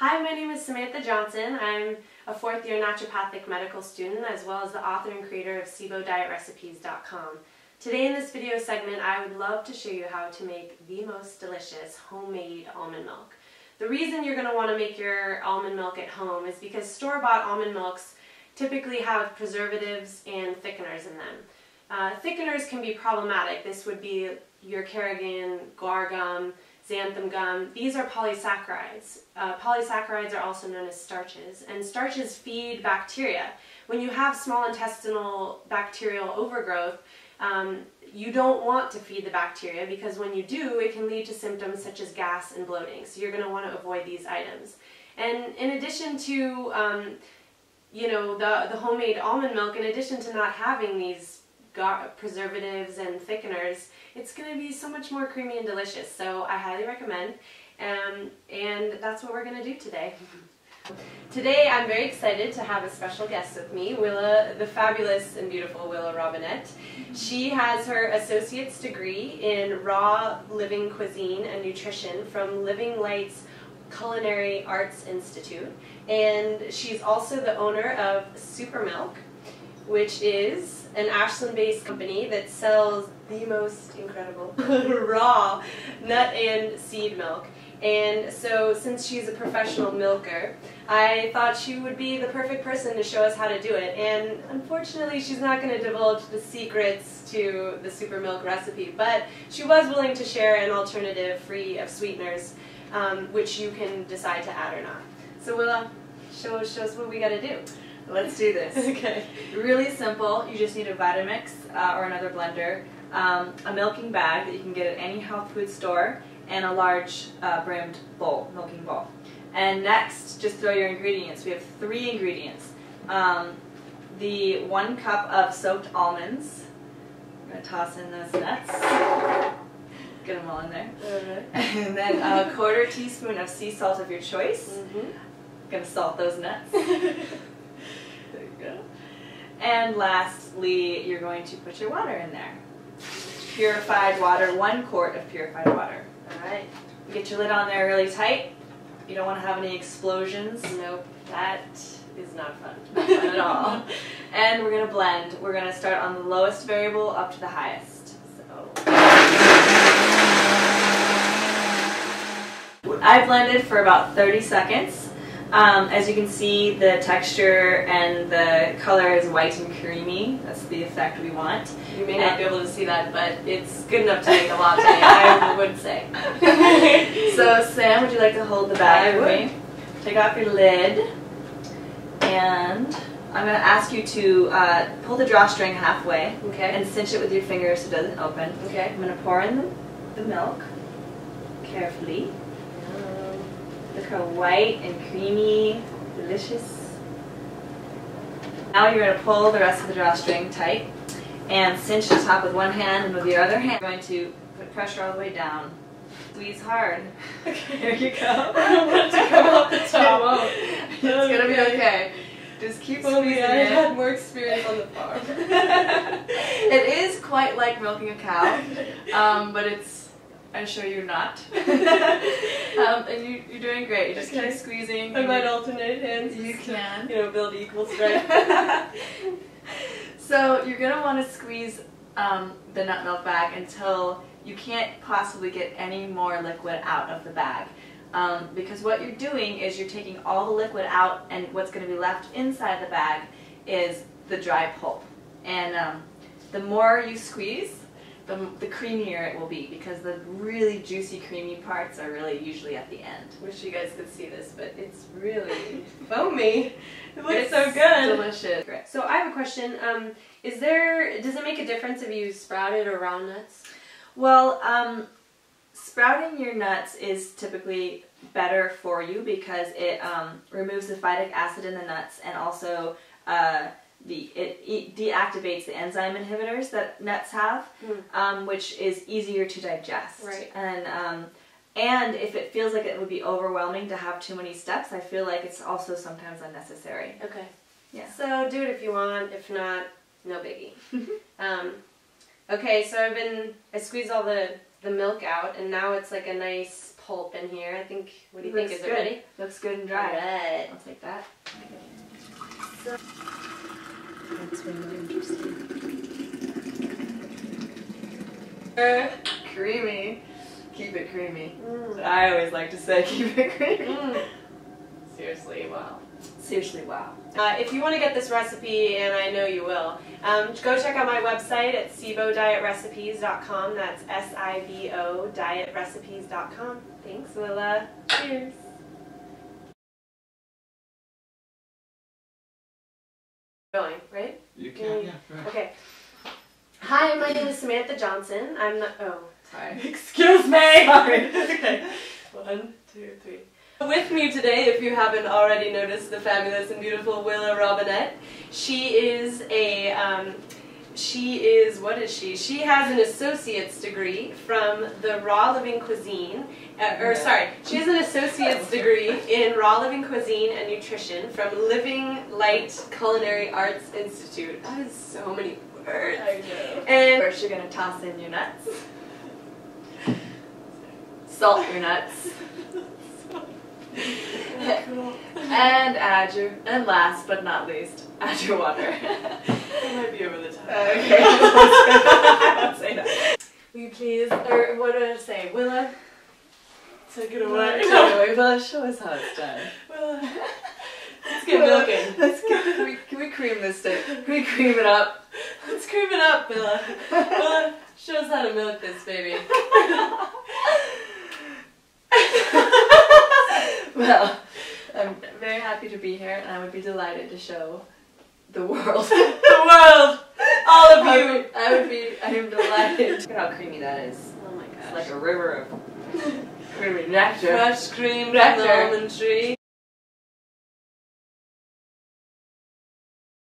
Hi, my name is Samantha Johnson. I'm a fourth-year naturopathic medical student as well as the author and creator of SIBOdietrecipes.com. Today in this video segment, I would love to show you how to make the most delicious homemade almond milk. The reason you're going to want to make your almond milk at home is because store-bought almond milks typically have preservatives and thickeners in them. Thickeners can be problematic. This would be your Kerrigan, guar gum, xanthan gum. These are polysaccharides. Polysaccharides are also known as starches, and starches feed bacteria. When you have small intestinal bacterial overgrowth, you don't want to feed the bacteria because when you do, it can lead to symptoms such as gas and bloating. So you're going to want to avoid these items. And in addition to the homemade almond milk, in addition to not having these preservatives and thickeners, it's going to be so much more creamy and delicious. So I highly recommend, and that's what we're going to do today. Today I'm very excited to have a special guest with me, Willa, the fabulous and beautiful Willa Robinette. She has her associate's degree in raw living cuisine and nutrition from Living Light's Culinary Arts Institute, and she's also the owner of Super Milk, which is an Ashland-based company that sells the most incredible raw nut and seed milk. And so since she's a professional milker, I thought she would be the perfect person to show us how to do it. And unfortunately, she's not going to divulge the secrets to the Super Milk recipe, but she was willing to share an alternative free of sweeteners, which you can decide to add or not. So Willa, show us what we got to do. Let's do this. Okay. Really simple. You just need a Vitamix or another blender, a milking bag that you can get at any health food store, and a large brimmed bowl, milking bowl. And next, just throw your ingredients. We have 3 ingredients. The 1 cup of soaked almonds. I'm going to toss in those nuts. Get them all in there. Alright. And then a 1/4 teaspoon of sea salt of your choice. Going to salt those nuts. There you go. And lastly, you're going to put your water in there. Purified water, 1 quart of purified water. Alright. Get your lid on there really tight. You don't want to have any explosions. Nope, that is not fun. Not fun at all. And we're going to blend. We're going to start on the lowest variable up to the highest. So I blended for about 30 seconds. As you can see, the texture and the color is white and creamy. That's the effect we want. You may not be able to see that, but it's good enough to make a latte, I would say. So Sam, would you like to hold the bag for me? Take off your lid, and I'm going to ask you to pull the drawstring halfway, Okay. and cinch it with your fingers so it doesn't open. Okay. I'm going to pour in the milk carefully. Look how white and creamy, delicious. Now you're going to pull the rest of the drawstring tight and cinch the top with one hand, and with your other hand you're going to put pressure all the way down. Squeeze hard. Okay. Here you go. I don't want it to come out the top. It won't. It's going to be okay. Just keep squeezing it. I had more experience on the farm. It is quite like milking a cow, but it's, I assure you, not. And you're doing great. You just keep squeezing. I might alternate hands. You can. Build equal strength. So you're going to want to squeeze the nut milk bag until you can't possibly get any more liquid out of the bag. Because what you're doing is you're taking all the liquid out, and what's going to be left inside the bag is the dry pulp. And the more you squeeze, the creamier it will be, because the really juicy, creamy parts are really usually at the end. Wish you guys could see this, but it's really foamy. It looks so It's good. delicious. So I have a question. Does it make a difference if you use sprouted or raw nuts? Well, sprouting your nuts is typically better for you because it removes the phytic acid in the nuts, and also it deactivates the enzyme inhibitors that nuts have, which is easier to digest. Right. And if it feels like it would be overwhelming to have too many steps, I feel like it's also sometimes unnecessary. Okay. Yeah. So do it if you want. If not, no biggie. Okay, so I squeezed all the milk out, and now it's like a nice pulp in here. I think, what do you Looks think? Is good. it ready? Looks good and dry. Alright. I'll take that. That's really interesting. Creamy. Keep it creamy. Mm. I always like to say keep it creamy. Mm. Seriously, wow. Seriously, wow. If you want to get this recipe, and I know you will, go check out my website at SIBO That's SIBO dietrecipes.com. Thanks, Willa. Cheers. Going, right? You can, yeah, right. Okay. Hi, my name is Samantha Johnson. I'm the, Sorry. excuse me! Sorry. Okay. 1, 2, 3. With me today, if you haven't already noticed, the fabulous and beautiful Willa Robinette. She is what is she? She has an associate's degree from the Raw Living Cuisine, she has an associate's degree in Raw Living Cuisine and Nutrition from Living Light Culinary Arts Institute. That is so many words. I know. And first you're going to toss in your nuts. Salt your nuts. And and last but not least, add your water. I might be over the top. Okay. I won't say that. Will you please, or what did I say? Willa, take it away. Anyway, well, show us how it's done. Willa, let's get milking. Can we cream this stick? Can we cream it up? Let's cream it up, Willa. Willa, show us how to milk this baby. Well, I'm very happy to be here, and I would be delighted to show the world. The world! All of you! I am delighted. Look at how creamy that is. Oh my gosh. It's like a river of creamy nectar. Fresh cream from Nectar. the almond tree.